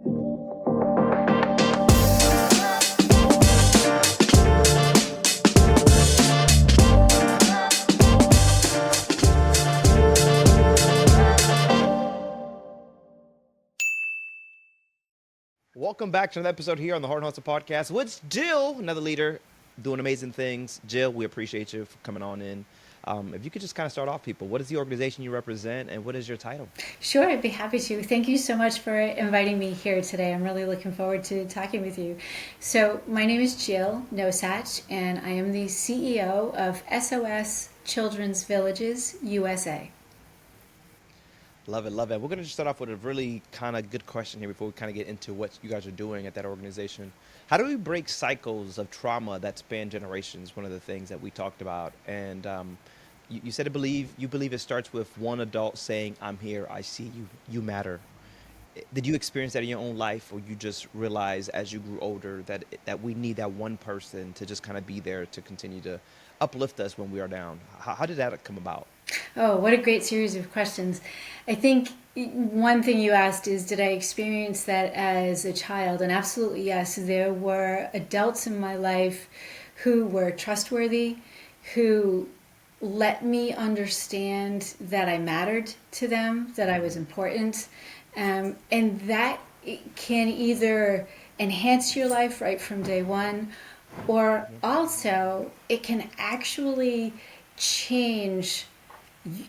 Welcome back to another episode here on the Hart Hustle Podcast with Jill, another leader doing amazing things. Jill, we appreciate you for coming on in. If you could just kind of start off, people, what is the organization you represent and what is your title? Sure, I'd be happy to. Thank you so much for inviting me here today. I'm really looking forward to talking with you. So, my name is Jill Nosach, and I am the CEO of SOS Children's Villages USA. Love it, love it. We're going to just start off with a really kind of good question here before we kind of get into what you guys are doing at that organization. How do we break cycles of trauma that span generations? One of the things that we talked about. And you said you believe it starts with one adult saying, "I'm here, I see you, you matter." Did you experience that in your own life, or you just realize as you grew older that we need that one person to just kind of be there to continue to uplift us when we are down? How did that come about? Oh, what a great series of questions. I think one thing you asked is, did I experience that as a child? And absolutely yes, there were adults in my life who were trustworthy, who let me understand that I mattered to them, that I was important. And that can either enhance your life right from day one, or also it can actually change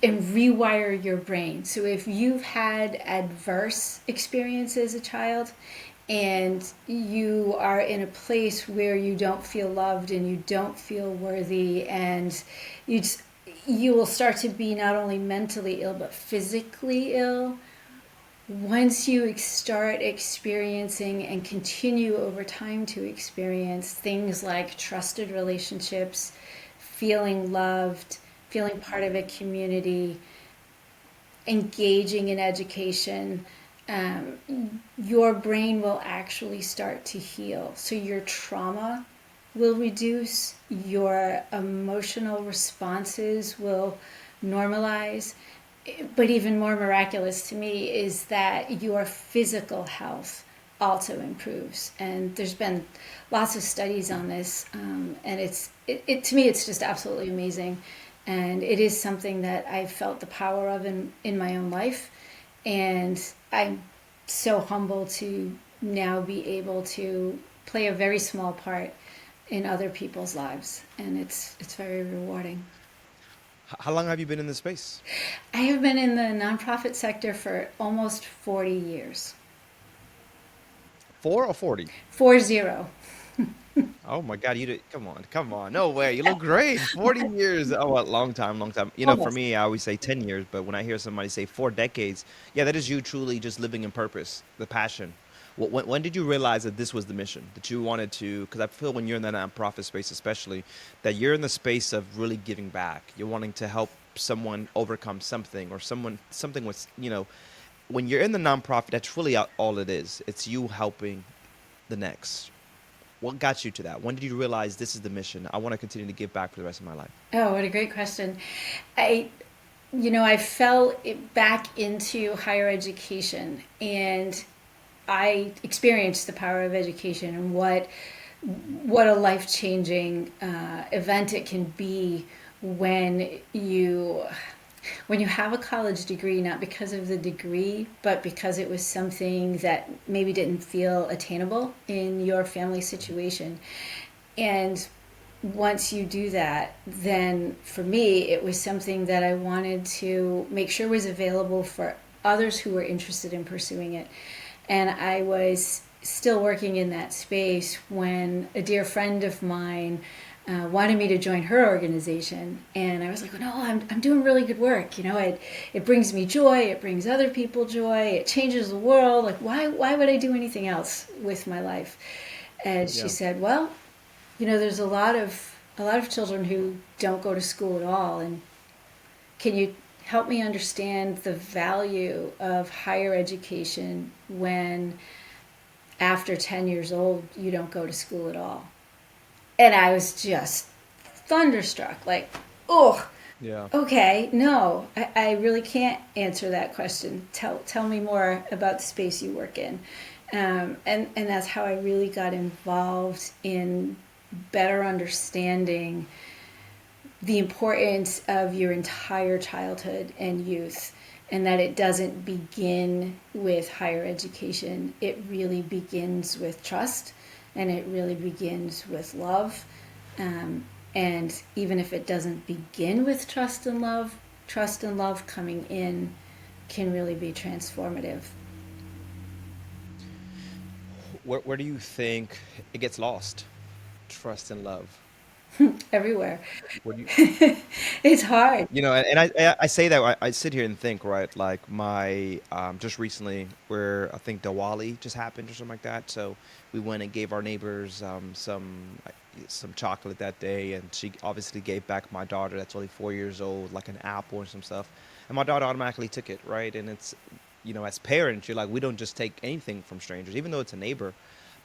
and rewire your brain. So if you've had adverse experiences as a child and you are in a place where you don't feel loved and you don't feel worthy, and you will start to be not only mentally ill but physically ill once you start experiencing and continue over time to experience things like trusted relationships, feeling loved, feeling part of a community, engaging in education, your brain will actually start to heal. So your trauma will reduce, your emotional responses will normalize. But even more miraculous to me is that your physical health also improves. And there's been lots of studies on this, and it to me it's just absolutely amazing. And it is something that I've felt the power of in my own life. And I'm so humbled to now be able to play a very small part in other people's lives. And it's very rewarding. How long have you been in this space? I have been in the nonprofit sector for almost 40 years. 4 or 40? 40. Oh my God, you did, come on. No way. You look great. 40 years. Oh, a long time, long time. For Almost. me, I always say 10 years, but when I hear somebody say 4 decades, yeah, that is you truly just living in purpose, the passion. When did you realize that this was the mission that you wanted to? Because I feel when you're in that nonprofit space, especially, that you're in the space of really giving back. You're wanting to help someone overcome something or something with, when you're in the nonprofit, that's really all it is. It's you helping the next. What got you to that? When did you realize this is the mission? I want to continue to give back for the rest of my life. Oh, what a great question. I, I fell back into higher education, and I experienced the power of education and what a life-changing event it can be when you have a college degree, not because of the degree, but because it was something that maybe didn't feel attainable in your family situation. And once you do that, then for me, it was something that I wanted to make sure was available for others who were interested in pursuing it. And I was still working in that space when a dear friend of mine wanted me to join her organization, and I was like, "No, I'm doing really good work. It brings me joy. It brings other people joy. It changes the world. Like, why would I do anything else with my life?" And she Yeah. said, "Well, there's a lot of children who don't go to school at all, and can you help me understand the value of higher education when after 10 years old you don't go to school at all?" And I was just thunderstruck, like, oh, Yeah. Okay, no, I really can't answer that question. Tell me more about the space you work in. And that's how I really got involved in better understanding the importance of your entire childhood and youth, and that it doesn't begin with higher education. It really begins with trust, and it really begins with love. Um, and even if it doesn't begin with trust and love coming in can really be transformative. Where do you think it gets lost? Trust and love. Everywhere. Where do you, It's hard. and I say that I sit here and think, right, like my just recently where I think Diwali just happened or something like that. So we went and gave our neighbors some chocolate that day, and she obviously gave back my daughter that's only 4 years old like an apple and some stuff, and my daughter automatically took it, right? And it's as parents, you're like, we don't just take anything from strangers, even though it's a neighbor.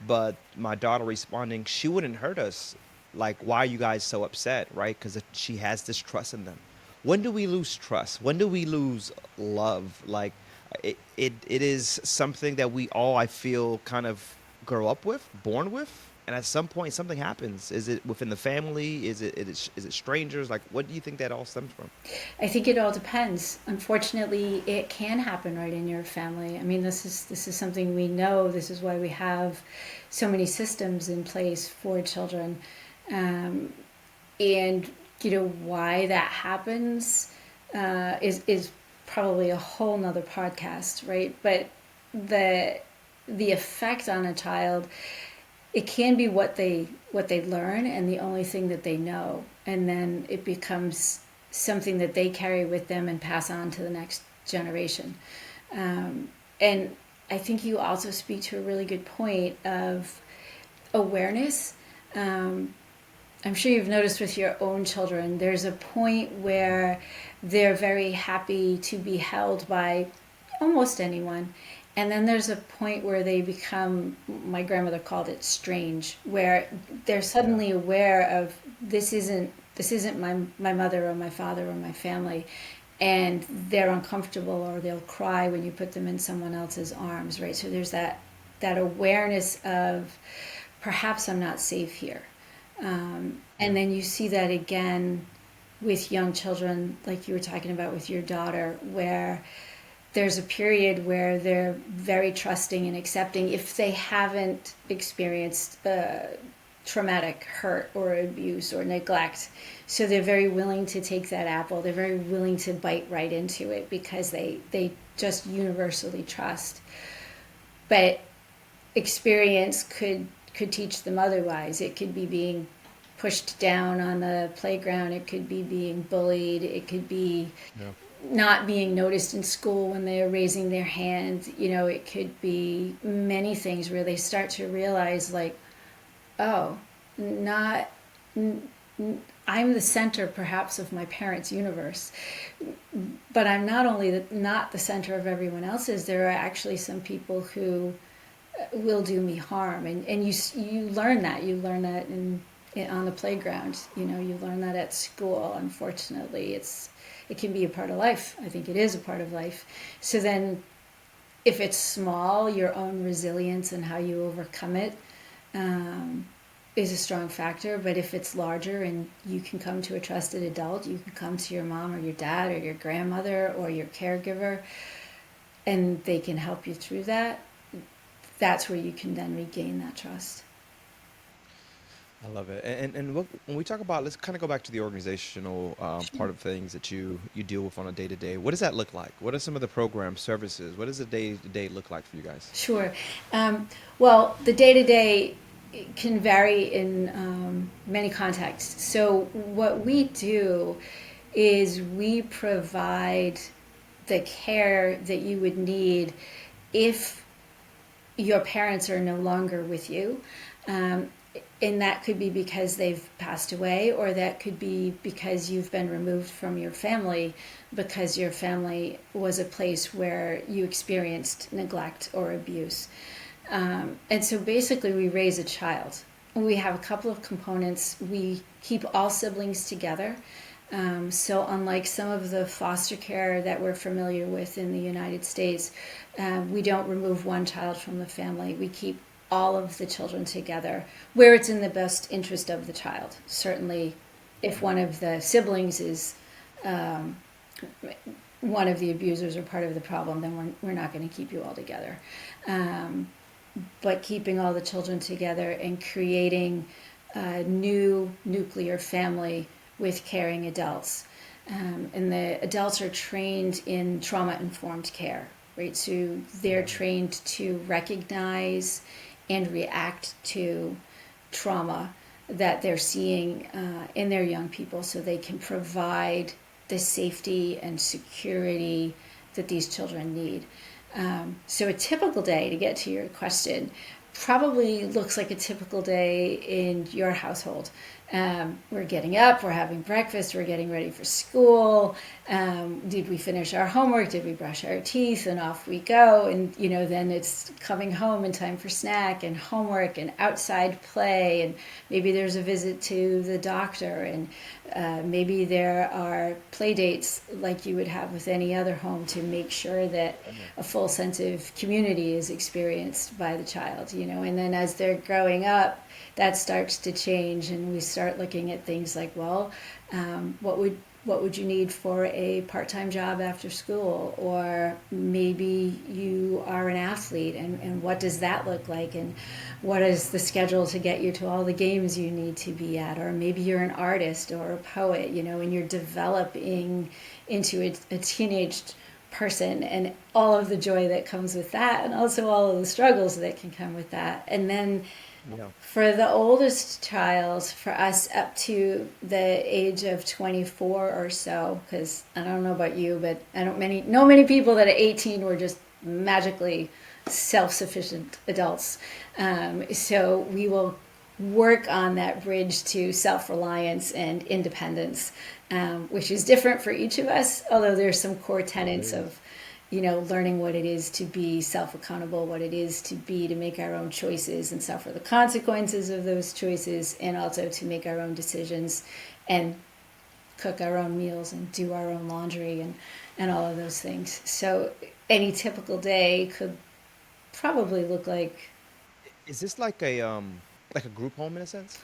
But my daughter responding, she wouldn't hurt us. Like, why are you guys so upset, right? Because she has this trust in them. When do we lose trust? When do we lose love? Like, it is something that we all, I feel, kind of grow up with, born with, and at some point something happens. Is it within the family? Is it strangers? Like, what do you think that all stems from? I think it all depends. Unfortunately, it can happen right in your family. I mean, this is something we know. This is why we have so many systems in place for children, um, and why that happens is probably a whole nother podcast, right? But the the effect on a child, it can be what they learn and the only thing that they know, and then it becomes something that they carry with them and pass on to the next generation. And I think you also speak to a really good point of awareness. I'm sure you've noticed with your own children, there's a point where they're very happy to be held by almost anyone. And then there's a point where they become, my grandmother called it strange, where they're Yeah. suddenly aware of this isn't my mother or my father or my family, and they're uncomfortable or they'll cry when you put them in someone else's arms, right? So there's that awareness of perhaps I'm not safe here. And Yeah. then you see that again with young children, like you were talking about with your daughter, where there's a period where they're very trusting and accepting if they haven't experienced traumatic hurt or abuse or neglect. So they're very willing to take that apple. They're very willing to bite right into it because they just universally trust. But experience could teach them otherwise. It could be being pushed down on the playground. It could be being bullied. It could be Yeah. not being noticed in school when they're raising their hand. It could be many things where they start to realize, like, oh, not. I'm the center, perhaps, of my parents' universe, but I'm not only not the center of everyone else's. There are actually some people who will do me harm, and you learn that. You learn that on the playground. You learn that at school. Unfortunately, it can be a part of life. I think it is a part of life. So then, if it's small, your own resilience and how you overcome it is a strong factor. But if it's larger and you can come to a trusted adult, you can come to your mom or your dad or your grandmother or your caregiver, and they can help you through that. That's where you can then regain that trust. I love it. And when we talk about, let's kind of go back to the organizational Sure. part of things that you deal with on a day to day. What does that look like? What are some of the program services? What does a day to day look like for you guys? Sure. Well, the day to day can vary in many contexts. So, what we do is we provide the care that you would need if your parents are no longer with you. Um, and that could be because they've passed away, or that could be because you've been removed from your family because your family was a place where you experienced neglect or abuse. And so basically, we raise a child. We have a couple of components. We keep all siblings together. So, unlike some of the foster care that we're familiar with in the United States, we don't remove one child from the family. We keep all of the children together where it's in the best interest of the child. Certainly, if one of the siblings is one of the abusers or part of the problem, then we're not going to keep you all together. Um, but keeping all the children together and creating a new nuclear family with caring adults. And the adults are trained in trauma informed care, right? So they're Love it. trained to recognize and react to trauma that they're seeing in their young people so they can provide the safety and security that these children need. So, a typical day, to get to your question, probably looks like a typical day in your household. We're getting up, we're having breakfast, we're getting ready for school. Did we finish our homework? Did we brush our teeth? And off we go. And, then it's coming home in time for snack and homework and outside play. And maybe there's a visit to the doctor. And maybe there are play dates like you would have with any other home to make sure that Yeah. a full sense of community is experienced by the child, And then as they're growing up, that starts to change, and we start looking at things like, well, what would you need for a part-time job after school, or maybe you are an athlete, and what does that look like, and what is the schedule to get you to all the games you need to be at, or maybe you're an artist or a poet, and you're developing into a teenage person, and all of the joy that comes with that, and also all of the struggles that can come with that. And then Yeah. for the oldest child, for us up to the age of 24 or so, because I don't know about you, but I don't know many people that at 18 were just magically self-sufficient adults. So we will work on that bridge to self-reliance and independence, which is different for each of us, although there's some core Oh, it tenets is. of learning what it is to be self accountable, what it is to make our own choices and suffer the consequences of those choices, and also to make our own decisions and cook our own meals and do our own laundry and all of those things. So, any typical day could probably look like Is this like a group home in a sense?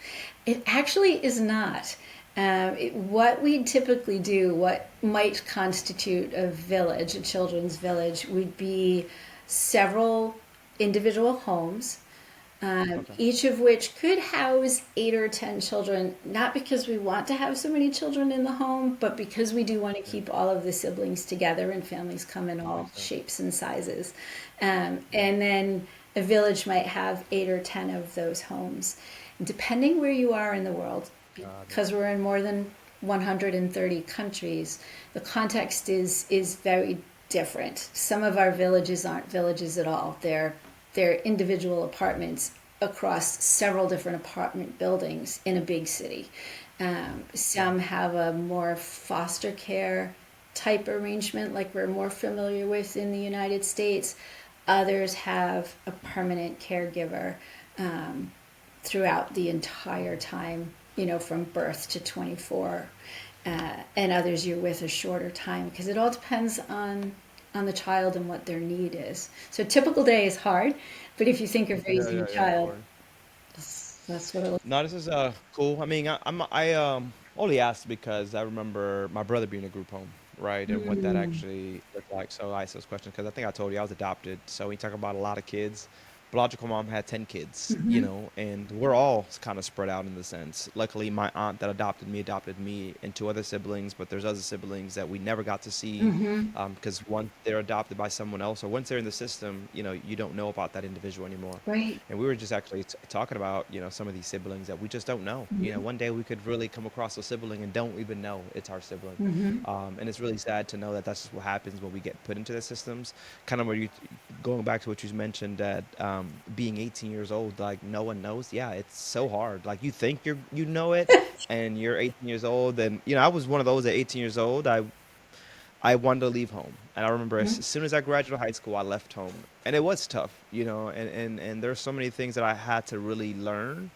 it actually is not. What we typically do, what might constitute a village, a children's village, would be several individual homes, Okay. each of which could house 8 or 10 children, not because we want to have so many children in the home, but because we do want to Yeah. keep all of the siblings together, and families come in That all makes sense. shapes and sizes. Yeah. And then a village might have 8 or 10 of those homes. Depending where you are in the world, Got it. because we're in more than 130 countries, the context is very different. Some of our villages aren't villages at all. They're individual apartments across several different apartment buildings in a big city. Yeah. Some have a more foster care type arrangement, like we're more familiar with in the United States. Others have a permanent caregiver throughout the entire time, from birth to 24. And others you're with a shorter time, because it all depends on the child and what their need is. So a typical day is hard, but if you think of Yeah, raising a yeah, yeah, of child, course. that's what it looks No, this is cool. I mean, I only asked because I remember my brother being in a group home, right, like. and what that actually looked like. So I asked those questions because I think I told you I was adopted. So we talk about a lot of kids. Biological mom had 10 kids, and we're all kind of spread out in the sense. Luckily, my aunt that adopted me and two other siblings, but there's other siblings that we never got to see because once they're adopted by someone else or once they're in the system, you don't know about that individual anymore. Right. And we were just actually talking about, some of these siblings that we just don't know. One day we could really come across a sibling and don't even know it's our sibling. And it's really sad to know that that's just what happens when we get put into the systems. Kind of where you, going back to what you mentioned that being 18 years old, like no one knows. Yeah, it's so hard. Like you think you know it, and you're 18 years old, and I was one of those at 18 years old. I wanted to leave home. And I remember as soon as I graduated high school, I left home. And it was tough, and there's so many things that I had to really learn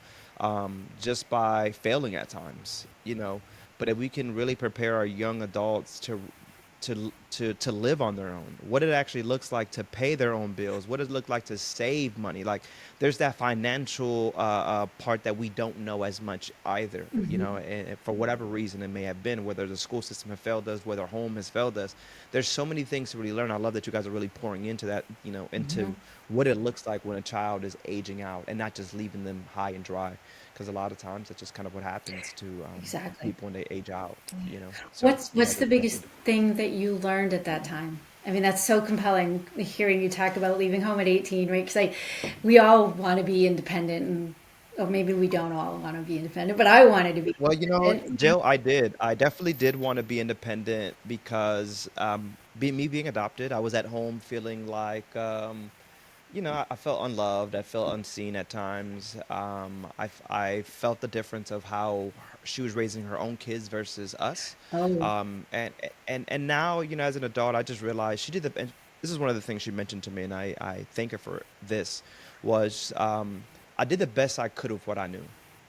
just by failing at times. but if we can really prepare our young adults to live on their own, what it actually looks like to pay their own bills, what it looks like to save money. Like there's that financial part that we don't know as much either, and for whatever reason it may have been, whether the school system has failed us, whether home has failed us. There's so many things to really learn. I love that you guys are really pouring into that, into what it looks like when a child is aging out and not just leaving them high and dry, because a lot of times that's just kind of what happens to Exactly. people when they age out. So you What's guys are the biggest definitely. thing that you learned at that time? I mean, that's so compelling hearing you talk about leaving home at 18, right? Because we all want to be independent, and or maybe we don't all want to be independent, but I wanted to be Well, independent. Jill, I did. I definitely did want to be independent because me being adopted, I was at home feeling like I felt unloved. I felt unseen at times. I felt the difference of how she was raising her own kids versus us. Oh, And now, as an adult, I just realized she did the. And this is one of the things she mentioned to me, and I thank her for this. Was I did the best I could with what I knew.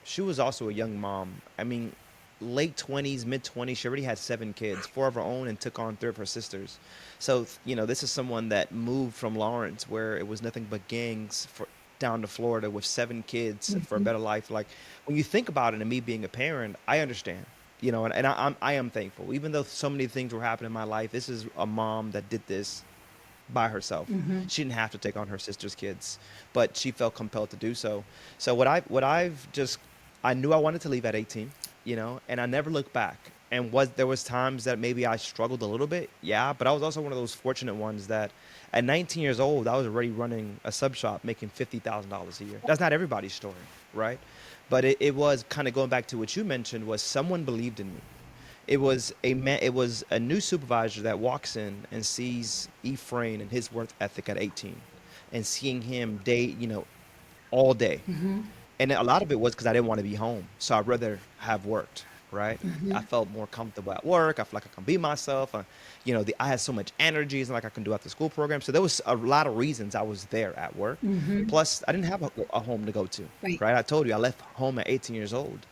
She was also a young mom. I mean, late 20s, mid 20s. She already had 7 kids, 4 of her own, and took on 3 of her sisters. So, this is someone that moved from Lawrence, where it was nothing but gangs, down to Florida with 7 kids for a better life. Like when you think about it, and me being a parent, I understand. And I am thankful. Even though so many things were happening in my life, this is a mom that did this by herself. She didn't have to take on her sister's kids, but she felt compelled to do so. So I knew I wanted to leave at 18, and I never looked back. And there was times that maybe I struggled a little bit, yeah, but I was also one of those fortunate ones that at 19 years old, I was already running a sub shop making $50,000 a year. That's not everybody's story, right? But it was kind of going back to what you mentioned, was someone believed in me. It was a new supervisor that walks in and sees Efrain and his work ethic at 18, and seeing him all day. And a lot of it was because I didn't want to be home, so I'd rather have worked, right? I felt more comfortable at work. I feel like I can be myself. I had so much energy, it's not like I can do after school program. So there was a lot of reasons I was there at work. Plus, I didn't have a home to go to, right. right? I told you I left home at 18 years old.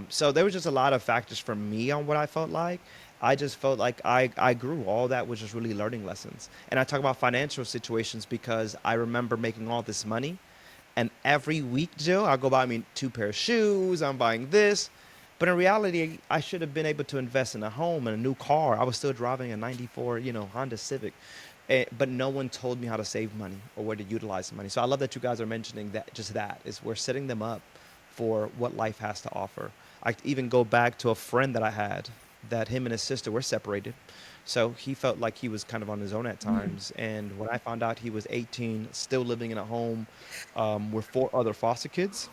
So there was just a lot of factors for me on what I felt like. I just felt like I grew. All that was just really learning lessons. And I talk about financial situations because I remember making all this money, and every week, Jill, I'll go buy me 2 pair of shoes. I'm buying this. But in reality, I should have been able to invest in a home and a new car. I was still driving a 94, Honda Civic. But no one told me how to save money or where to utilize the money. So I love that you guys are mentioning that. Just that is, we're setting them up for what life has to offer. I even go back to a friend that I had, that him and his sister were separated. So he felt like he was kind of on his own at times. And when I found out he was 18, still living in a home with 4 other foster kids,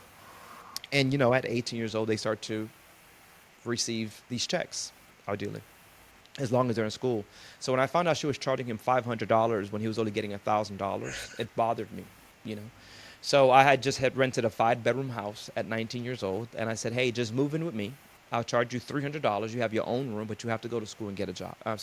and at 18 years old, they start to receive these checks, ideally, as long as they're in school. So when I found out she was charging him $500 when he was only getting $1,000, it bothered me, you know. So I had rented a 5-bedroom house at 19 years old, and I said, "Hey, just move in with me. I'll charge you $300. You have your own room, but you have to go to school and get a job. I'll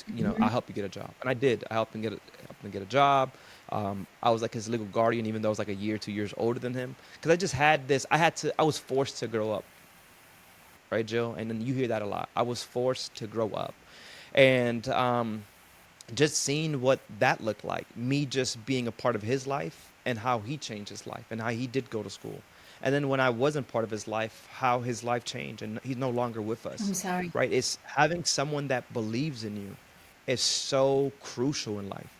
help you get a job." And I did. I helped him get a job. I was like his legal guardian, even though I was like a year, 2 years older than him, because I just had this. I was forced to grow up, right, Jill? And then you hear that a lot. I was forced to grow up, and just seeing what that looked like, me just being a part of his life and how he changed his life and how he did go to school. And then when I wasn't part of his life, how his life changed and he's no longer with I'm us, sorry. right? It's having someone that believes in you is so crucial in life.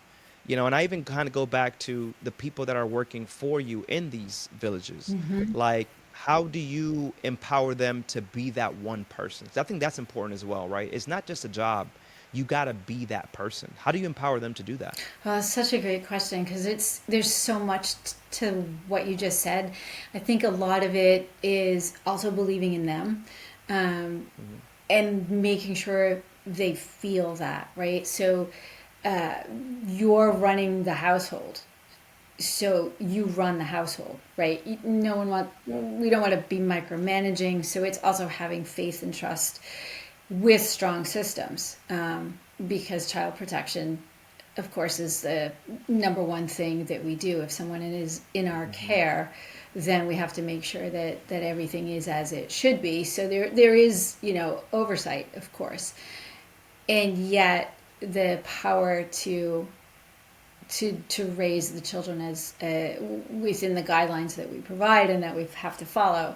And I even kind of go back to the people that are working for you in these villages. Like, how do you empower them to be that one person? 'Cause I think that's important as well, right? It's not just a job. You got to be that person. How do you empower them to do that? Well, it's such a great question because there's so much to what you just said. I think a lot of it is also believing in them, um, Hmm. and making sure they feel that, right? So uh, you're running the household, so you run the household, right? No one want We don't want to be micromanaging, so it's also having faith and trust with strong systems, because child protection of course, is the number one thing that we do. If someone is in our Hmm. care, then we have to make sure that everything is as it should be. So there is, oversight, of course, and yet the power to raise the children as within the guidelines that we provide and that we have to follow.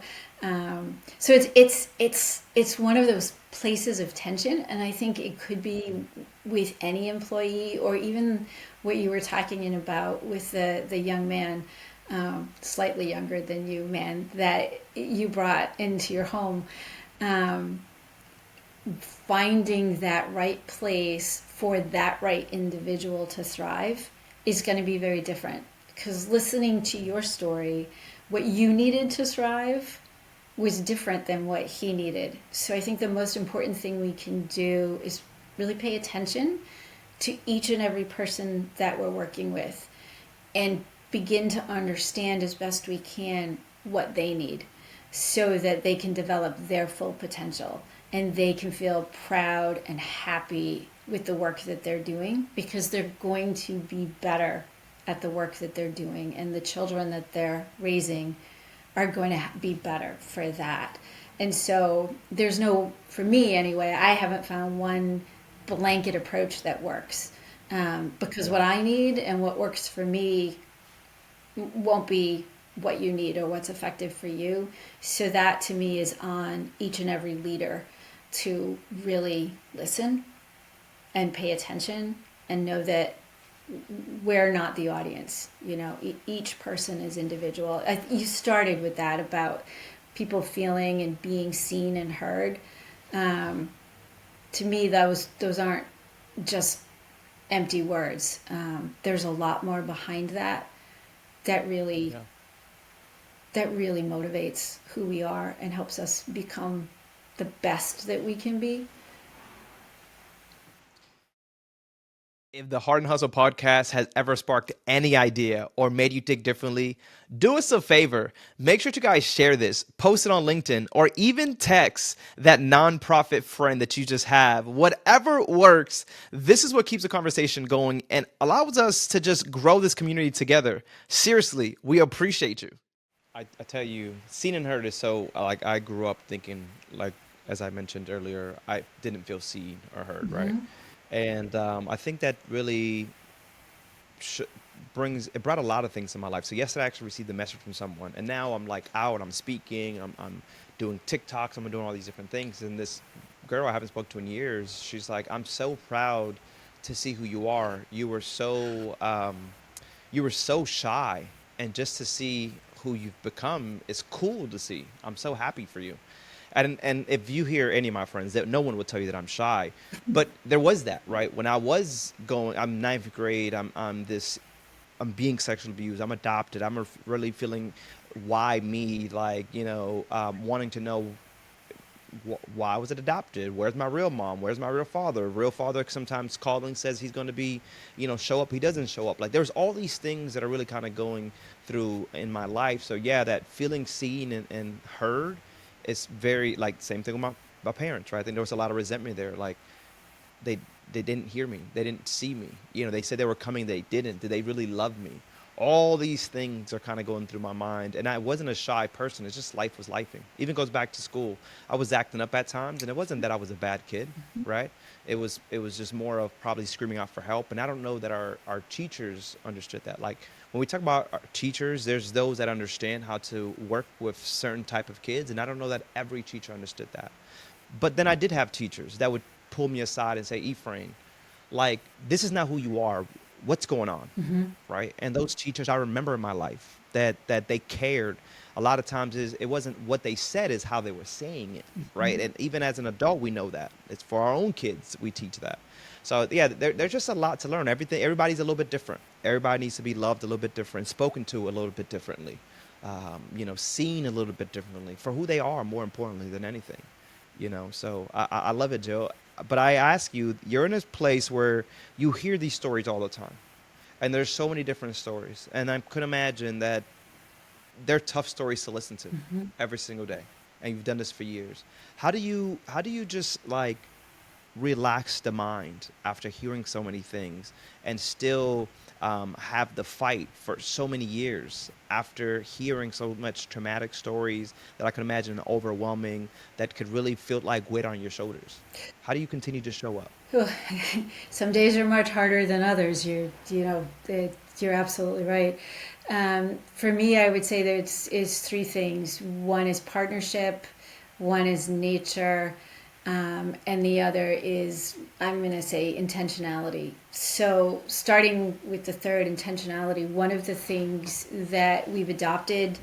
So it's one of those places of tension, and I think it could be with any employee, or even what you were talking in about with the young man, slightly younger than you, man, that you brought into your home. Um, Finding that right place for that right individual to thrive is going to be very different, because listening to your story, what you needed to thrive was different than what he needed. So I think the most important thing we can do is really pay attention to each and every person that we're working with, and begin to understand as best we can what they need, so that they can develop their full potential and they can feel proud and happy with the work that they're doing, because they're going to be better at the work that they're doing, and the children that they're raising are going to be better for that. And so there's no, for me anyway, I haven't found one blanket approach that works, because Yeah. what I need and what works for me won't be what you need or what's effective for you. So that to me is on each and every leader to really listen and pay attention and know that we're not the audience. Each person is individual. You started with that about people feeling and being seen and heard. Um, to me, those aren't just empty words. There's a lot more behind that that really Yeah. that really motivates who we are and helps us become the best that we can be. If the Heart and Hustle podcast has ever sparked any idea or made you think differently, do us a favor. Make sure to guys share this, post it on LinkedIn, or even text that nonprofit friend that you just have. Whatever works, this is what keeps the conversation going and allows us to just grow this community together. Seriously, we appreciate you. I tell you, seen and heard is so like I grew up thinking like as I mentioned earlier, I didn't feel seen or heard, right? Mm-hmm. And I think that really sh- brings it brought a lot of things in my life. So yesterday I actually received a message from someone, and now I'm like out, I'm speaking, I'm doing TikToks, I'm doing all these different things. And this girl I haven't spoken to in years, she's like, I'm so proud to see who you are. You were so shy, and just to see who you've become is cool to see. I'm so happy for you. And if you hear any of my friends, that no one will tell you that I'm shy, but there was that right when I was going. I'm ninth grade. I'm being sexually abused. I'm adopted. Really feeling why me, like wanting to know why was it adopted? Where's my real mom? Where's my real father? Real father sometimes calling says he's going to be, show up. He doesn't show up. Like there's all these things that are really kind of going through in my life. So yeah, that feeling seen and heard is very like same thing with my parents, right? I think there was a lot of resentment there. Like they they didn't hear me. They didn't see me. They said they were coming. They didn't. Did they really love me? All these things are kind of going through my mind, and I wasn't a shy person. It's just life was lifing. Even goes back to school. I was acting up at times, and it wasn't that I was a bad kid, right? It was just more of probably screaming out for help. And I don't know that our teachers understood that. Like when we talk about our teachers, there's those that understand how to work with certain type of kids, and I don't know that every teacher understood that. But then I did have teachers that would pull me aside and say, Efrain, like, this is not who you are. What's going on? Mm-hmm. Right? And those teachers I remember in my life that they cared. A lot of times is it wasn't what they said, is how they were saying it, right? And even as an adult, we know that. It's for our own kids, we teach that. So yeah, there's just a lot to learn. Everybody's a little bit different. Everybody needs to be loved a little bit different, spoken to a little bit differently, seen a little bit differently for who they are, more importantly than anything. So I love it, Joe. But I ask you, you're in a place where you hear these stories all the time, and there's so many different stories, and I could imagine that they're tough stories to listen to Mm-hmm. every single day, and you've done this for years. How do you just like relax the mind after hearing so many things and still have the fight for so many years after hearing so much traumatic stories that I can imagine overwhelming, that could really feel like weight on your shoulders? How do you continue to show up? Some days are much harder than others. You're absolutely right. For me, I would say that it's three things. One is partnership, one is nature, and the other is, I'm going to say, intentionality. So, starting with the third, intentionality, one of the things that we've adopted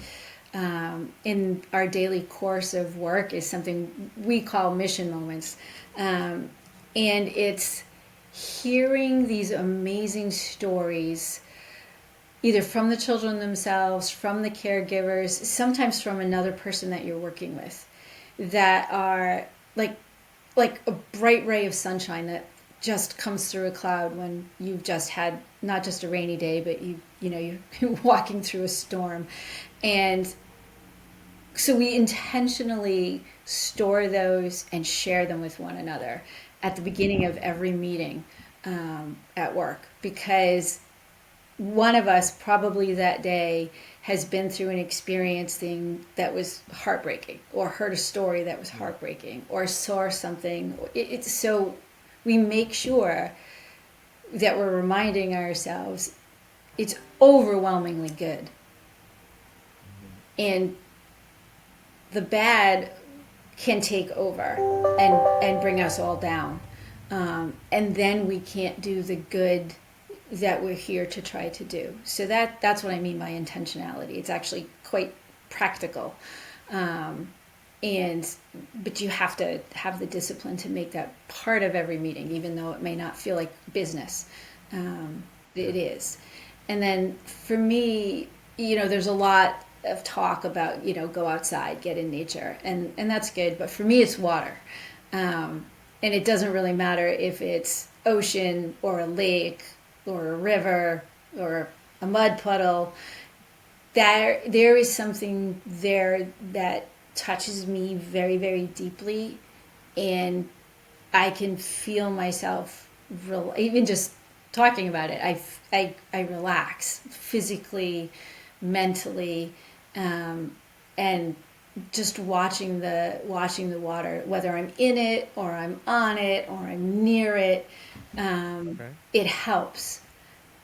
in our daily course of work is something we call mission moments. Um, and it's hearing these amazing stories, either from the children themselves, from the caregivers, sometimes from another person that you're working with, that are like a bright ray of sunshine that just comes through a cloud when you've just had not just a rainy day, but you're walking through a storm. And so we intentionally store those and share them with one another at the beginning of every meeting at work, because one of us probably that day has been through an experience thing that was heartbreaking, or heard a story that was Yeah. heartbreaking, or saw something. It's so we make sure that we're reminding ourselves it's overwhelmingly good, and the bad can take over and bring us all down. And then we can't do the good that we're here to try to do. So that's what I mean by intentionality. It's actually quite practical. Um, and but you have to have the discipline to make that part of every meeting, even though it may not feel like business. Um, Yeah. it is. And then for me, there's a lot of talk about, go outside, get in nature, and that's good. But for me, it's water. And it doesn't really matter if it's ocean or a lake or a river or a mud puddle. There is something there that touches me very, very deeply, and I can feel myself even just talking about it. I relax physically, mentally, and just watching the water, whether I'm in it or I'm on it or I'm near it, Okay. it helps.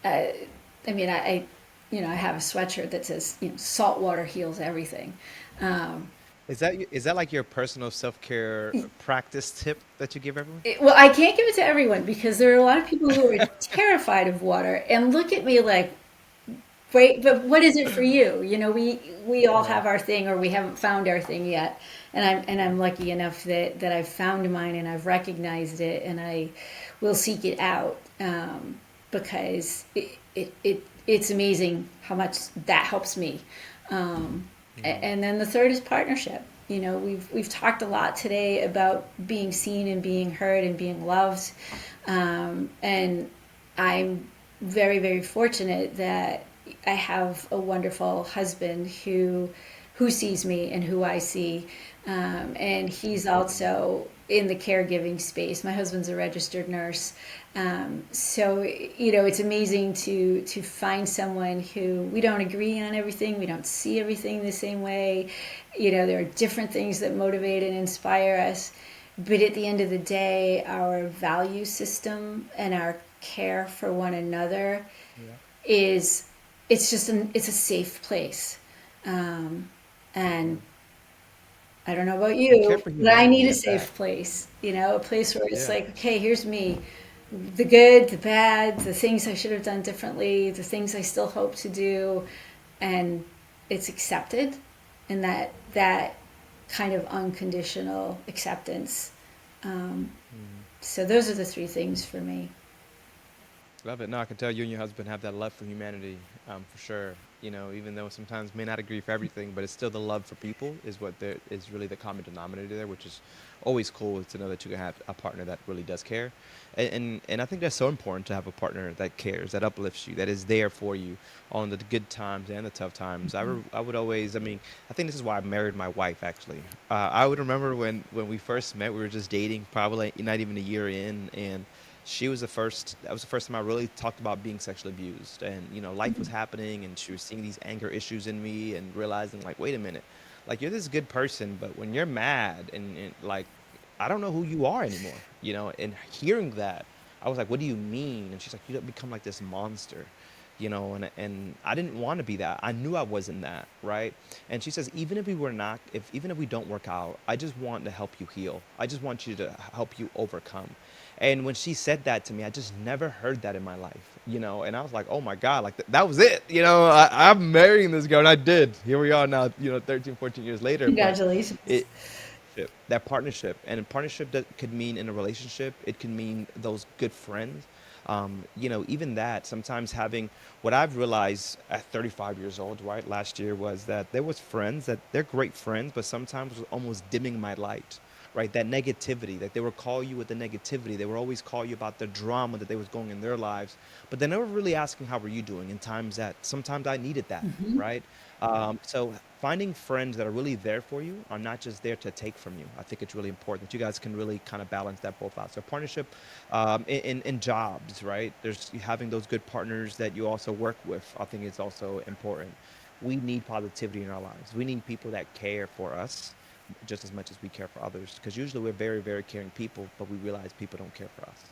I mean, I have a sweatshirt that says, salt water heals everything. Um, Is that like your personal self-care practice tip that you give everyone? well, I can't give it to everyone because there are a lot of people who are terrified of water and look at me like, wait, but what is it for you? We all Yeah. have our thing, or we haven't found our thing yet. And I'm lucky enough that I've found mine and I've recognized it, and I will seek it out, because it's amazing how much that helps me. Mm. And then the third is partnership. We've talked a lot today about being seen and being heard and being loved, and I'm very, very fortunate that I have a wonderful husband who sees me and who I see, and he's also in the caregiving space. My husband's a registered nurse, so it's amazing to find someone who we don't agree on everything, we don't see everything the same way. There are different things that motivate and inspire us, but at the end of the day, our value system and our care for one another Yeah. is it's a safe place. And Yeah. I don't know about And care you, for but I need humanity a at that. safe place. A place where it's Yeah. like, okay, here's me, the good, the bad, the things I should have done differently, the things I still hope to do, and it's accepted, and that kind of unconditional acceptance. Um, Mm. so those are the three things for me. Love it. No, I can tell you and your husband have that love for humanity, for sure. even though sometimes may not agree for everything, but it's still the love for people is what there is really the common denominator there, which is always cool to know that you can have a partner that really does care. And I think that's so important to have a partner that cares, that uplifts you, that is there for you on the good times and the tough times. I would always, I mean, I think this is why I married my wife, actually. I would remember when we first met, we were just dating, probably not even a year in, and that was the first time I really talked about being sexually abused. And, life was happening and she was seeing these anger issues in me and realizing, like, wait a minute, like, you're this good person, but when you're mad and like, I don't know who you are anymore, and hearing that, I was like, what do you mean? And she's like, you don't become like this monster. And I didn't want to be that. I knew I wasn't that, right? And she says, even if we don't work out, I just want to help you heal. I just want you to help you overcome. And when she said that to me, I just never heard that in my life, and I was like, oh my God, like that was it. I'm marrying this girl, and I did. Here we are now, 13, 14 years later. But Congratulations. it, that partnership, and a partnership that could mean in a relationship, it can mean those good friends. Even that sometimes having what I've realized at 35 years old, right, last year, was that there was friends that they're great friends, but sometimes was almost dimming my light, right? That negativity, that they would call you with the negativity, they would always call you about the drama that they was going in their lives, but they never really asking how were you doing in times that sometimes I needed that, right? So finding friends that are really there for you are not just there to take from you. I think it's really important that you guys can really kind of balance that both out. So partnership, in jobs, right? There's having those good partners that you also work with. I think is also important. We need positivity in our lives. We need people that care for us just as much as we care for others. Because usually we're very, very caring people, but we realize people don't care for us.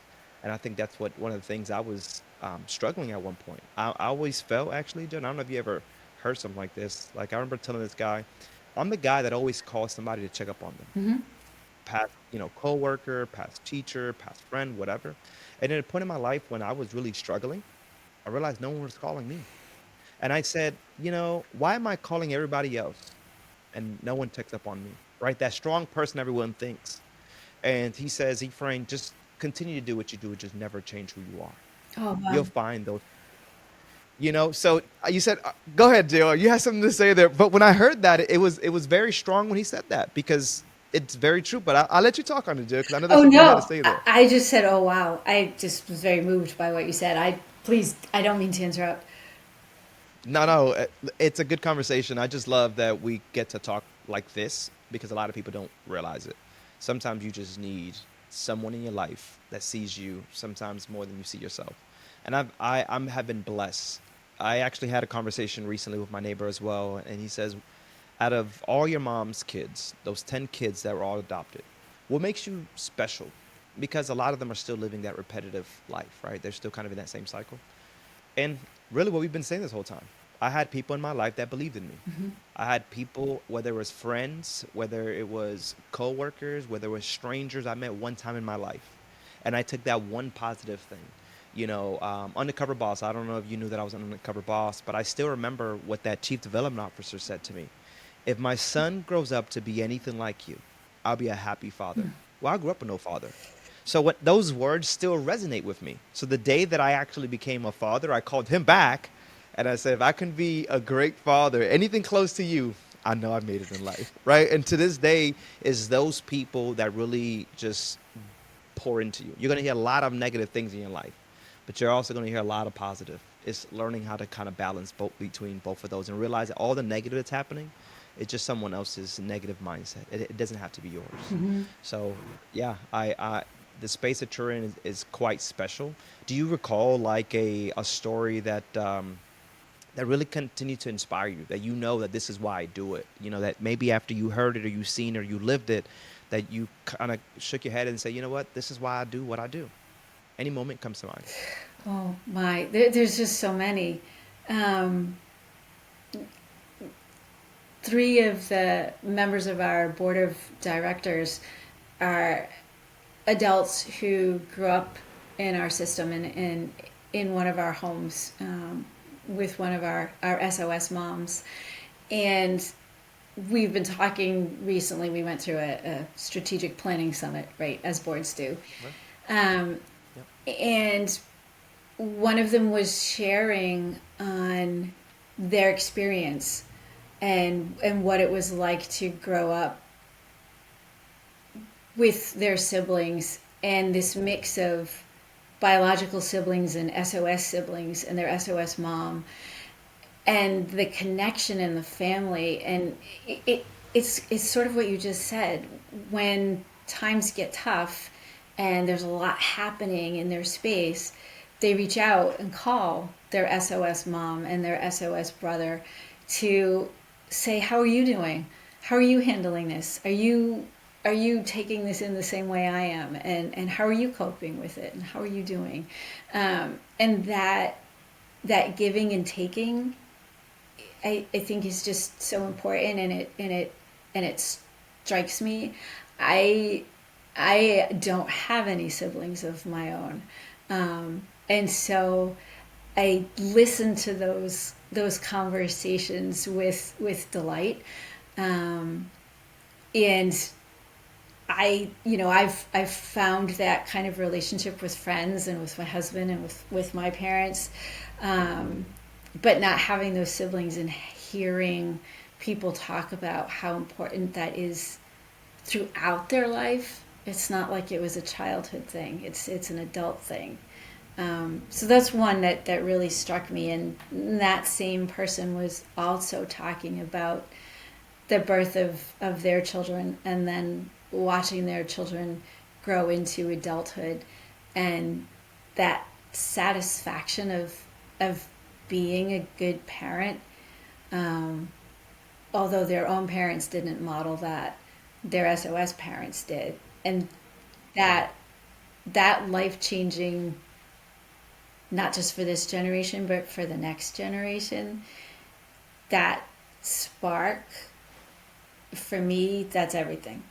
And I think that's what one of the things I was struggling at one point. I always felt, actually, Jen, I don't know if you ever heard something like this. Like, I remember telling this guy, I'm the guy that always calls somebody to check up on them. Past, coworker, past teacher, past friend, whatever. And at a point in my life when I was really struggling, I realized no one was calling me. And I said, why am I calling everybody else and no one checks up on me? Right? That strong person everyone thinks. And he says, Efrain, just continue to do what you do, just never change who you are. Oh, You'll wow. find those. So you said, go ahead, Jill. You had something to say there. But when I heard that, it was very strong when he said that because it's very true. But I'll let you talk on it, Jill, because I know there's Oh, something you had to no. say I there. I just said, oh, wow. I just was very moved by what you said. Please, I don't mean to interrupt. No, no, it's a good conversation. I just love that we get to talk like this because a lot of people don't realize it. Sometimes you just need someone in your life that sees you sometimes more than you see yourself. And have been blessed. I actually had a conversation recently with my neighbor as well, and he says, out of all your mom's kids, those 10 kids that were all adopted, what makes you special? Because a lot of them are still living that repetitive life, right? They're still kind of in that same cycle. And really, what we've been saying this whole time, I had people in my life that believed in me. I had people, whether it was friends, whether it was coworkers, whether it was strangers I met one time in my life, and I took that one positive thing. Undercover boss. I don't know if you knew that I was an undercover boss, but I still remember what that chief development officer said to me. If my son grows up to be anything like you, I'll be a happy father. Well, I grew up with no father. So what those words still resonate with me. So the day that I actually became a father, I called him back and I said, if I can be a great father, anything close to you, I know I made it in life. Right. And to this day is those people that really just pour into you. You're going to hear a lot of negative things in your life, but you're also going to hear a lot of positive. It's learning how to kind of balance both between both of those and realize that all the negative that's happening is just someone else's negative mindset. It doesn't have to be yours. So yeah, the space that you're in is quite special. Do you recall like a story that really continued to inspire you, that that this is why I do it, that maybe after you heard it or you seen it or you lived it, that you kind of shook your head and say, you know what, this is why I do what I do? Any moment comes to mind? Oh, my. There's just so many. Um, Three of the members of our board of directors are adults who grew up in our system and in one of our homes with one of our SOS moms. And we've been talking recently. We went through a strategic planning summit, right, as boards do. Right. Um, Yep. and one of them was sharing on their experience and what it was like to grow up with their siblings and this mix of biological siblings and SOS siblings and their SOS mom and the connection in the family. And it's sort of what you just said. When times get tough and there's a lot happening in their space, they reach out and call their SOS mom and their SOS brother to say, how are you doing? How are you handling this? Are you taking this in the same way I am? And how are you coping with it? And how are you doing? And that giving and taking, I think is just so important, and it strikes me. I I don't have any siblings of my own, and so I listen to those conversations with delight, um, and I've found that kind of relationship with friends and with my husband and with my parents, um, but not having those siblings and hearing people talk about how important that is throughout their life. It's not like it was a childhood thing. It's an adult thing. So that's one that really struck me. And that same person was also talking about the birth of their children and then watching their children grow into adulthood and that satisfaction of being a good parent, um, although their own parents didn't model that, their SOS parents did, and that that life changing, not just for this generation but for the next generation, that spark, for me, that's everything.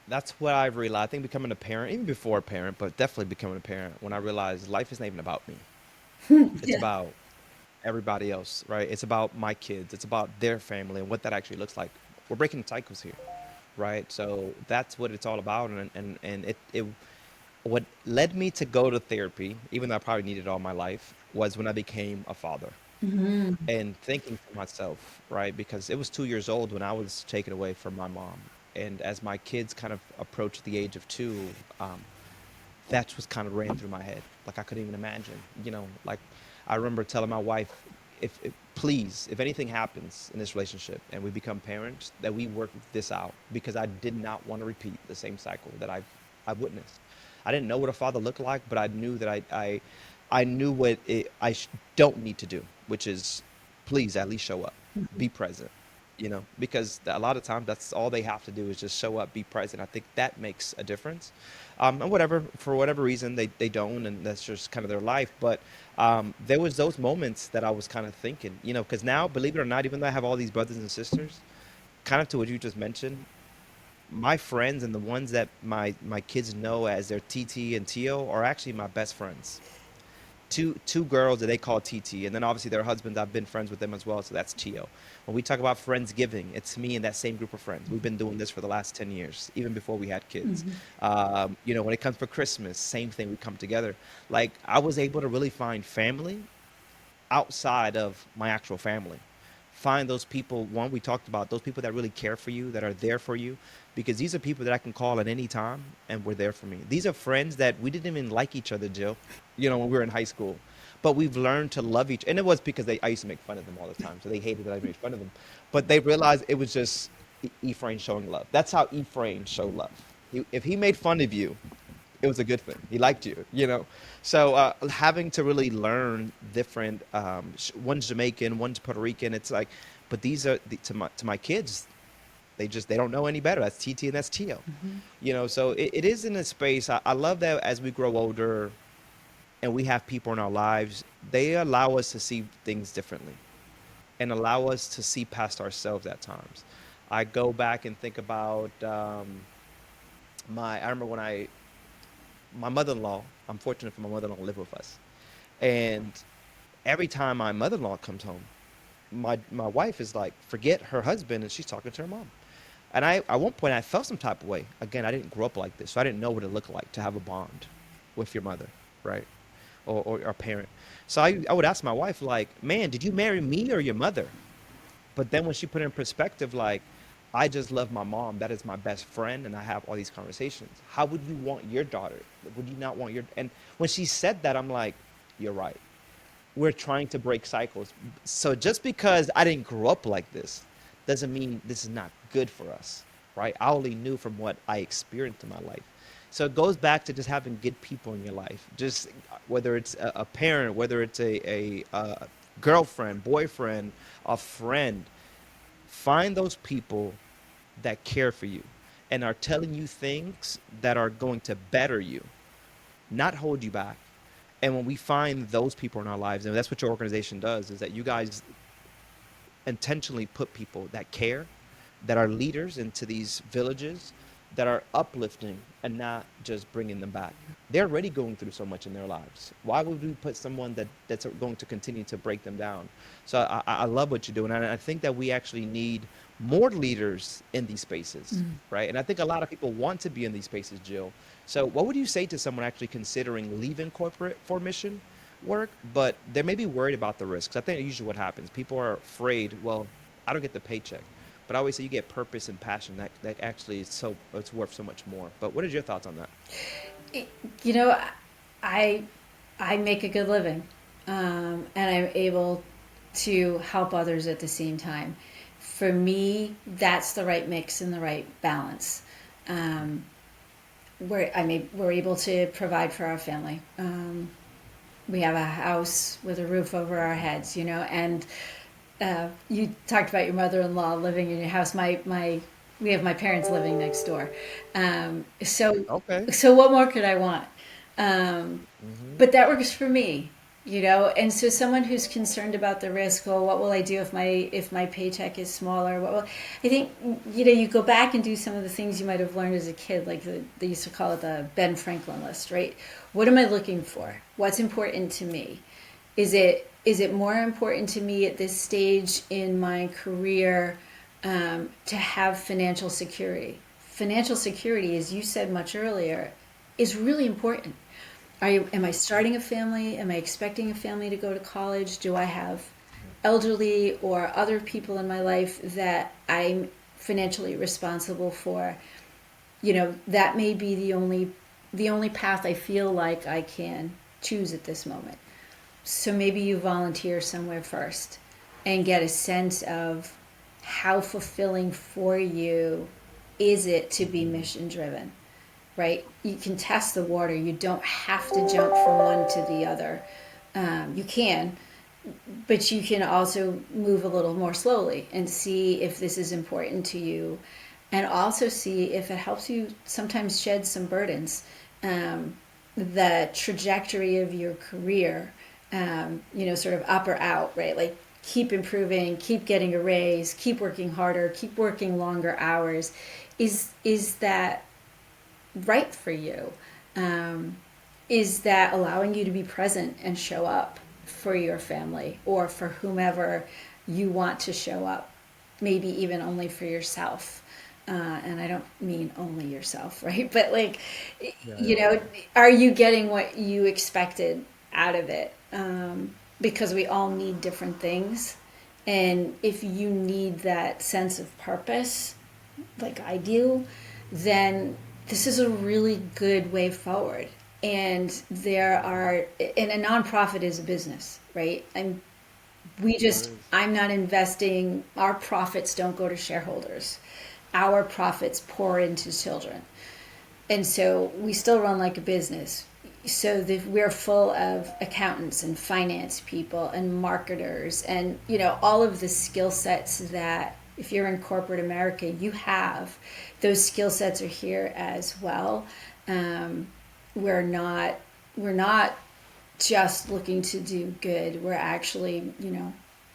That's what I've realized. I think becoming a parent, even before a parent, but definitely becoming a parent, when I realized life isn't even about me. It's Yeah. about everybody else, right? It's about my kids. It's about their family and what that actually looks like. We're breaking cycles here, right? So that's what it's all about. And it what led me to go to therapy, even though I probably needed it all my life, was when I became a father and thinking to myself, right? Because it was 2 years old when I was taken away from my mom. And as my kids kind of approached the age of two, that's what kind of ran through my head. Like I couldn't even imagine, like I remember telling my wife, if please, if anything happens in this relationship and we become parents, that we work this out because I did not want to repeat the same cycle that I've witnessed. I didn't know what a father looked like, but I knew that I knew what don't need to do, which is please at least show up, be present, because a lot of times that's all they have to do is just show up, be present. I think that makes a difference. And whatever, for whatever reason, they don't, and that's just kind of their life. But there was those moments that I was kind of thinking, because now, believe it or not, even though I have all these brothers and sisters, kind of to what you just mentioned, my friends and the ones that my kids know as their TT and Tio are actually my best friends. Two girls that they call TT, and then obviously their husbands. I've been friends with them as well, so that's Tio. When we talk about friendsgiving, it's me and that same group of friends. We've been doing this for the last 10 years, even before we had kids. When it comes for Christmas, same thing. We come together. Like I was able to really find family outside of my actual family. Find those people, one we talked about, those people that really care for you, that are there for you, because these are people that I can call at any time and were there for me. These are friends that we didn't even like each other, Jill, when we were in high school. But we've learned to love and it was because I used to make fun of them all the time. So they hated that I made fun of them. But they realized it was just Efrain showing love. That's how Efrain showed love. If he made fun of you, it was a good thing. He liked you. So having to really learn different. One's Jamaican, one's Puerto Rican. It's like, but these are to my kids. They don't know any better. That's TT and that's Tio. So it is in a space. I love that as we grow older and we have people in our lives, they allow us to see things differently and allow us to see past ourselves at times. I go back and think about I remember when my mother-in-law, I'm fortunate for my mother-in-law to live with us. And every time my mother-in-law comes home, my wife is like, forget her husband, and she's talking to her mom. And at one point I felt some type of way. Again, I didn't grow up like this, so I didn't know what it looked like to have a bond with your mother, right? or a parent. So I would ask my wife, like, man, did you marry me or your mother? But then when she put it in perspective, like, I just love my mom. That is my best friend, and I have all these conversations. How would you want your daughter? Would you not want your? And when she said that, I'm like, you're right. We're trying to break cycles. So just because I didn't grow up like this doesn't mean this is not good for us, right? I only knew from what I experienced in my life. So it goes back to just having good people in your life. Just whether it's a parent, whether it's a girlfriend, boyfriend, a friend, find those people that care for you and are telling you things that are going to better you, not hold you back. And when we find those people in our lives, and that's what your organization does, is that you guys intentionally put people that care, that are leaders into these villages, that are uplifting and not just bringing them back. They're already going through so much in their lives. Why would we put someone that's going to continue to break them down? So I love what you're doing, and I think that we actually need more leaders in these spaces, right? And I think a lot of people want to be in these spaces, Jill. So what would you say to someone actually considering leaving corporate for mission work, but they may be worried about the risks? I think usually what happens, people are afraid, well, I don't get the paycheck. But I always say you get purpose and passion that actually is so it's worth so much more. But what is your thoughts on that? You know, I I make a good living, and I'm able to help others at the same time. For me, that's the right mix and the right balance. Um, we're able to provide for our family. We have a house with a roof over our heads, and you talked about your mother-in-law living in your house. My we have my parents living next door. So Okay. so what more could I want? Um, Hmm. but that works for me. And so someone who's concerned about the risk, well, what will I do if my paycheck is smaller? I think you go back and do some of the things you might have learned as a kid, like they used to call it the Ben Franklin list, right? What am I looking for? What's important to me? Is it more important to me at this stage in my career to have financial security? Financial security, as you said much earlier, is really important. Am I starting a family? Am I expecting a family to go to college? Do I have elderly or other people in my life that I'm financially responsible for? That may be the only path I feel like I can choose at this moment. So maybe you volunteer somewhere first and get a sense of how fulfilling for you is it to be Hmm. mission driven, right? You can test the water. You don't have to jump from one to the other. You can, but you can also move a little more slowly and see if this is important to you, and also see if it helps you sometimes shed some burdens. The trajectory of your career, sort of up or out, right? Like keep improving, keep getting a raise, keep working harder, keep working longer hours. Is that right for you? Um, is that allowing you to be present and show up for your family or for whomever you want to show up? Maybe even only for yourself. And I don't mean only yourself, right? But like, Yeah, you yeah. know, are you getting what you expected out of it? Because we all need different things. And if you need that sense of purpose, like I do, then this is a really good way forward. And and a nonprofit is a business, right? Sure is. I'm not investing, our profits don't go to shareholders. Our profits pour into children. And so we still run like a business. So we're full of accountants and finance people and marketers and all of the skill sets that if you're in corporate America you have. Those skill sets are here as well. Um, we're not we're not just looking to do good. We're actually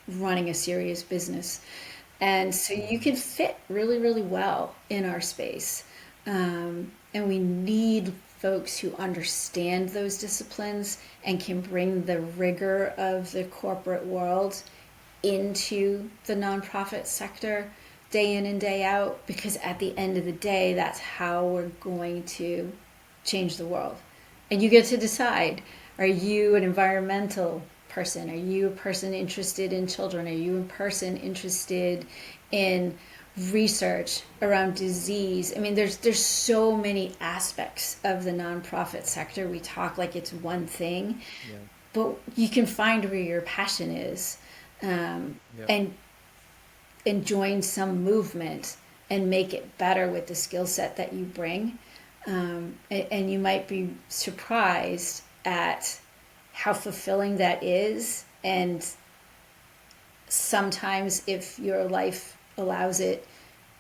running a serious business, and so you Hmm. can fit really really well in our space. And we need folks who understand those disciplines and can bring the rigor of the corporate world into the nonprofit sector day in and day out, because at the end of the day that's how we're going to change the world. And you get to decide, Are you an environmental person? Are you a person interested in children? Are you a person interested in research around disease? I mean, there's so many aspects of the nonprofit sector. We talk like it's one thing, Yeah. but you can find where your passion is, Yeah. and join some movement and make it better with the skill set that you bring. And you might be surprised at how fulfilling that is. And sometimes, if your life allows it,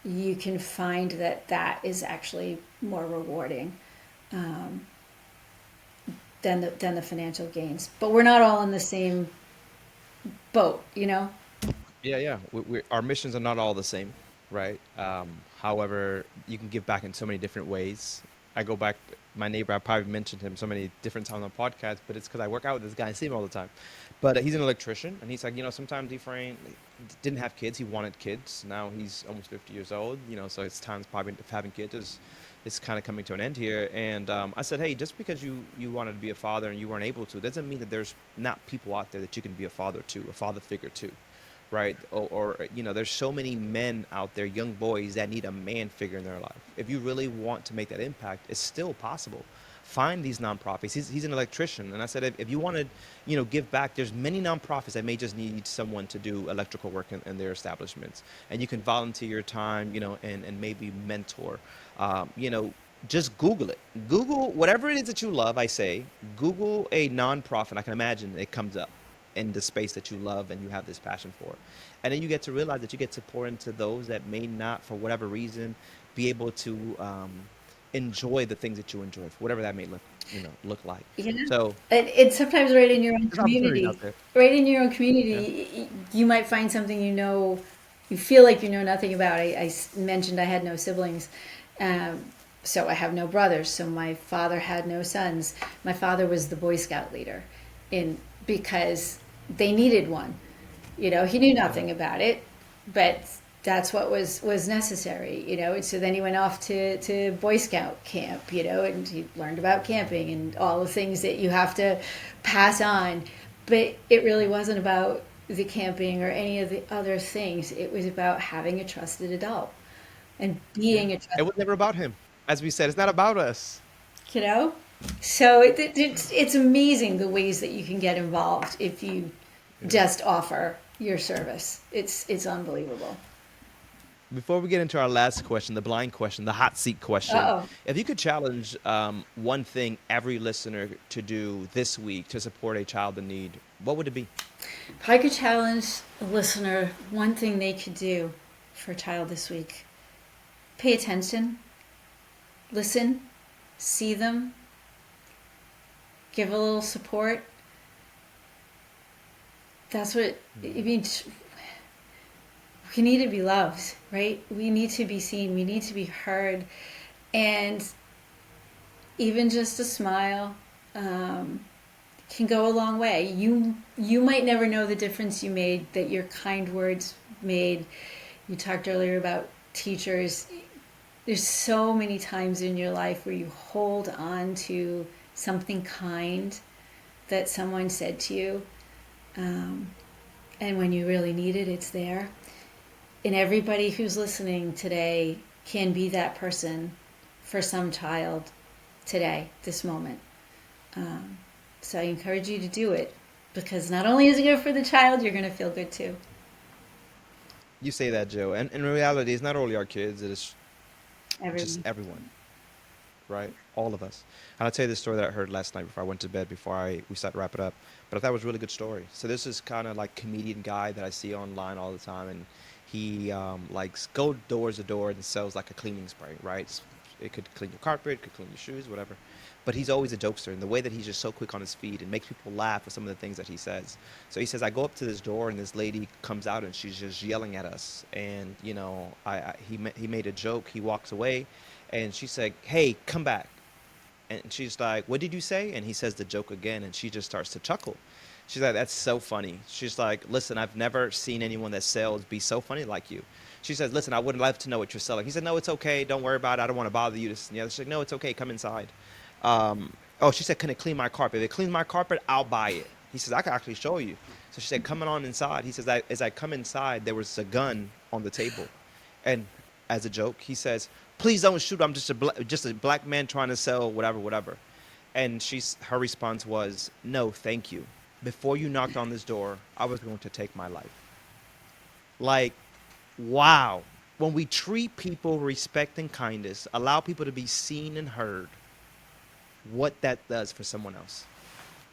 you can find that that is actually more rewarding than the financial gains. But we're not all in the same boat, you know? Yeah, yeah. Our missions are not all the same, right? However, you can give back in so many different ways. I go back, my neighbor, I probably mentioned him so many different times on the podcast, but it's because I work out with this guy. I see him all the time. But he's an electrician, and he's like, sometimes Efrain didn't have kids. He wanted kids. Now he's almost 50 years old, so his time's probably of having kids is kind of coming to an end here. And I said, hey, just because you wanted to be a father and you weren't able to, doesn't mean that there's not people out there that you can be a father to, a father figure to, right? Or there's so many men out there, young boys that need a man figure in their life. If you really want to make that impact, it's still possible. Find these nonprofits. He's an electrician, and I said if you want to, give back, there's many nonprofits that may just need someone to do electrical work in their establishments, and you can volunteer your time, and maybe mentor. Just Google it. Google whatever it is that you love. I say Google a nonprofit. I can imagine it comes up in the space that you love and you have this passion for. And then you get to realize that you get to pour into those that may not, for whatever reason, be able to enjoy the things that you enjoy, for whatever that may look like. Yeah. So It's sometimes right in your own there's opportunities out community. there. Right in your own Yeah. community, you might find something you feel like you know nothing about. Mentioned I had no siblings, um, so I have no brothers. So my father had no sons. My father was the Boy Scout leader, in because they needed one. He knew Yeah. nothing about it, but that's what was necessary. And so then he went off to Boy Scout camp, and he learned about camping and all the things that you have to pass on. But it really wasn't about the camping or any of the other things. It was about having a trusted adult and Yeah. being a It trusted, was never about him. As we said, it's not about us. you know. So it's amazing the ways that you can get involved if you Yeah. just offer your service. It's unbelievable. Before we get into our last question, the blind question, the hot seat question, Uh oh. if you could challenge one thing every listener to do this week to support a child in need, what would it be? If I could challenge a listener, one thing they could do for a child this week: pay attention, listen, see them, give a little support. That's what it Mm, means. We need to be loved, right? We need to be seen. We need to be heard. And even just a smile can go a long way. You might never know the difference you made, that your kind words made. You talked earlier about teachers. There's so many times in your life where you hold on to something kind that someone said to you, um, and when you really need it, it's there. And everybody who's listening today can be that person for some child today, this moment. Um, so I encourage you to do it, because not only is it good for the child, you're going to feel good too. You say that, Joe. And in reality, it's not only our kids, it is just Everyone. everyone, right? All of us. And I'll tell you the story that I heard last night before I went to bed, before we start to wrap it up. But I thought it was a really good story. So this is kind of like comedian guy that I see online all the time, and he likes go doors to door and sells like a cleaning spray, right? It could clean your carpet, could clean your shoes, whatever. But he's always a jokester, and the way that he's just so quick on his feet and makes people laugh with some of the things that he says. So he says, I go up to this door, and this lady comes out, and she's just yelling at us. And he made a joke. He walks away, and she said, "Hey, come back." And she's like, "What did you say?" And he says the joke again, and she just starts to chuckle. She's like, "That's so funny." She's like, "Listen, I've never seen anyone that sells be so funny like you." She says, "Listen, I would love to know what you're selling." He said, "No, it's okay. Don't worry about it. I don't want to bother you." This and the other. She's like, "No, it's okay. Come inside." Oh, she said, can it clean my carpet? If it cleans my carpet, I'll buy it. He says, I can actually show you. So she said, coming on inside. He says, as I come inside, there was a gun on the table. And as a joke, he says, please don't shoot. I'm just a black man trying to sell whatever, whatever. And her response was, no, thank you. Before you knocked on this door, I was going to take my life. Like, wow. When we treat people with respect and kindness, allow people to be seen and heard, what that does for someone else.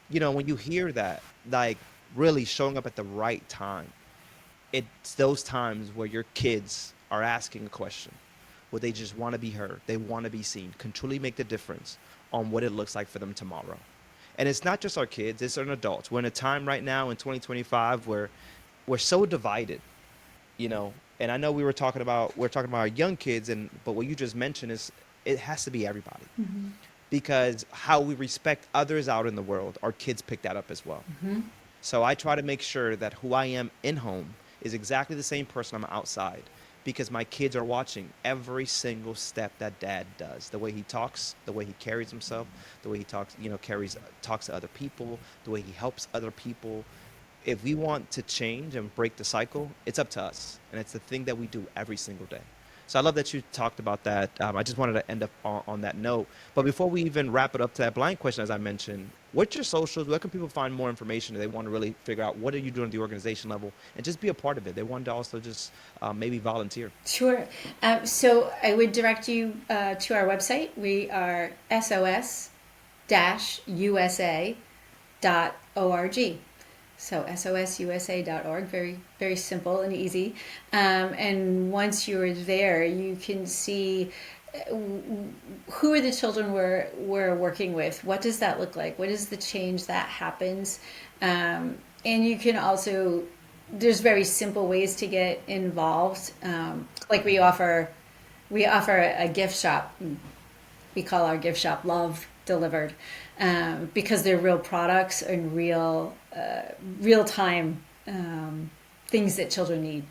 When you hear that, like really showing up at the right time, it's those times where your kids are asking a question, where they just want to be heard, they want to be seen, can truly make the difference on what it looks like for them tomorrow. And it's not just our kids, it's our adults. We're in a time right now in 2025 where we're so divided, and I know we're talking about our young kids, but what you just mentioned is it has to be everybody, because how we respect others out in the world, our kids pick that up as well. So I try to make sure that who I am in home is exactly the same person I'm outside, because my kids are watching every single step that dad does. The way he talks, the way he carries himself, the way he talks, talks to other people, the way he helps other people. If we want to change and break the cycle, it's up to us. And it's the thing that we do every single day. So I love that you talked about that. I just wanted to end up on that note. But before we even wrap it up to that blind question, as I mentioned, what's your socials? Where can people find more information if they want to really figure out what are you doing at the organization level and just be a part of it? They want to also just maybe volunteer. Sure. So I would direct you to our website. We are sos-usa.org. So sosusa.org, very very simple and easy. And once you're there, you can see who are the children we're working with. What does that look like? What is the change that happens? And you can also, there's very simple ways to get involved. Like we offer a gift shop. We call our gift shop Love Delivered, because they're real products and real time things that children need.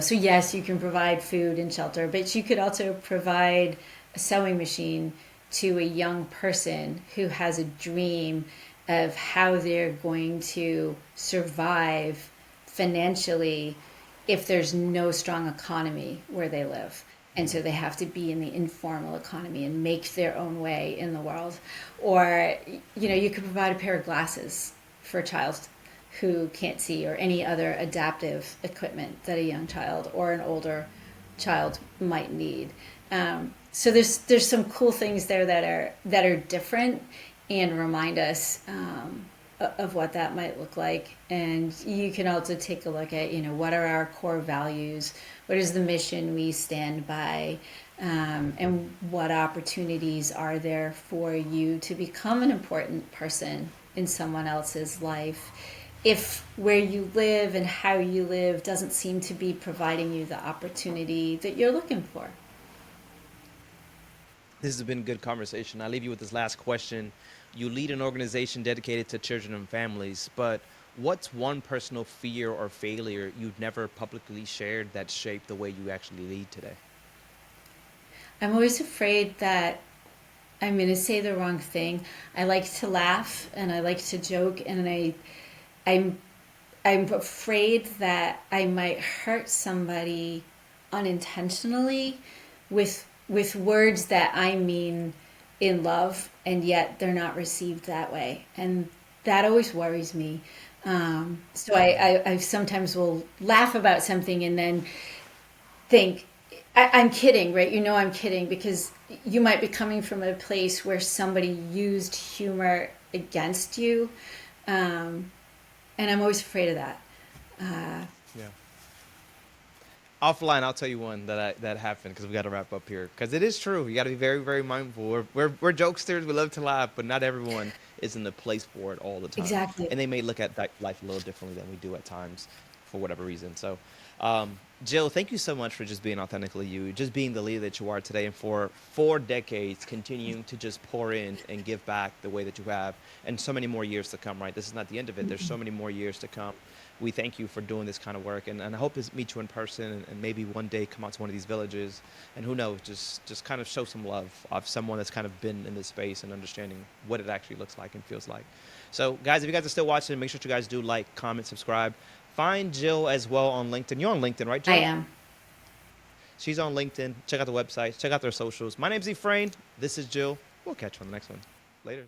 So yes, you can provide food and shelter, but you could also provide a sewing machine to a young person who has a dream of how they're going to survive financially if there's no strong economy where they live. And so they have to be in the informal economy and make their own way in the world. Or, you could provide a pair of glasses for a child who can't see, or any other adaptive equipment that a young child or an older child might need. So there's some cool things there that are different and remind us of what that might look like. And you can also take a look at, what are our core values? What is the mission we stand by? And what opportunities are there for you to become an important person in someone else's life if where you live and how you live doesn't seem to be providing you the opportunity that you're looking for? This has been a good conversation. I'll leave you with this last question. You lead an organization dedicated to children and families, but what's one personal fear or failure you've never publicly shared that shaped the way you actually lead today? I'm always afraid that I'm going to say the wrong thing. I like to laugh and I like to joke, and I'm I'm afraid that I might hurt somebody unintentionally with words that I mean in love, and yet they're not received that way, and that always worries me. So I sometimes will laugh about something and then think I'm kidding, right? I'm kidding, because you might be coming from a place where somebody used humor against you, and I'm always afraid of that. Uh, Yeah. Offline, I'll tell you one that happened because we got to wrap up here. Because it is true, you got to be very, very mindful. We're jokesters. We love to laugh, but not everyone is in the place for it all the time, exactly. and they may look at life a little differently than we do at times, for whatever reason. So, Jill, thank you so much for just being authentically you, just being the leader that you are today, and for 4 decades continuing to just pour in and give back the way that you have, and so many more years to come, right? This is not the end of it. There's so many more years to come. We thank you for doing this kind of work, and I hope to meet you in person and maybe one day come out to one of these villages, and who knows, just kind of show some love of someone that's kind of been in this space and understanding what it actually looks like and feels like. So, guys, if you guys are still watching, make sure you guys do like, comment, subscribe. Find Jill as well on LinkedIn. You're on LinkedIn, right, I Jill? am. She's on LinkedIn. Check out the website. Check out their socials. My name's Efrain. This is Jill. We'll catch you on the next one. Later.